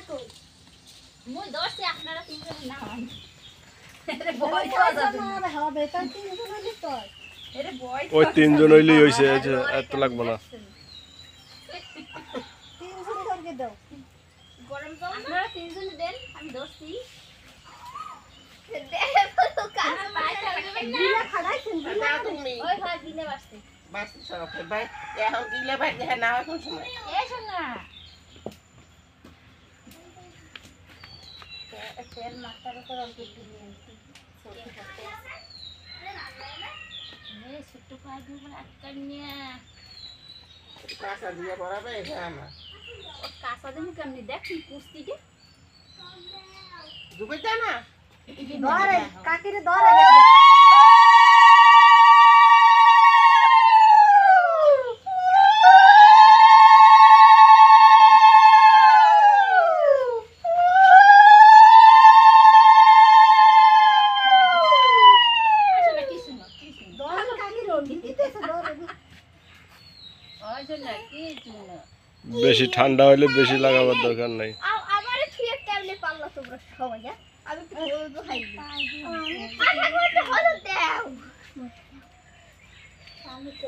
কই মুই দশে আপনারা তিনজন না হন আরে বয় না হবে তাই তিনজন হলি তো এরে বয় ওই তিনজন হইলেই হইছে এত লাগবে না। তিনজন করে দাও গরম জল আপনারা তিনজন দেন আমি দশটি দিলা খাড়াইছেন দিলা তুমি ওই ভাই দিলে বাসতে বাস সব ভাই এখন দিলে ভাই দেখা না হয় কোন সময় এসো না তেল মাথার উপর অল্প একটু দিয়ে ছোট করতে ছোট্ট পায়ে দিব আটকানিয়া কাঁচা দিয়ে বরাবে এটা আমার ও কাঁচা দিন কেমনি দেখি কুস্তিকে দুবে দে না ধরে কাকিরে ধরে আসলে কিছু না ধরে কাকিরে দিতেছে ধরে আসলে কিছু না বেশি ঠান্ডা হইলে বেশি লাগাবার দরকার নাই। আমারে ছুঁয়ে কেমনে পারলা তোমরা সবাই আমি তো বলবো হাই আমি তো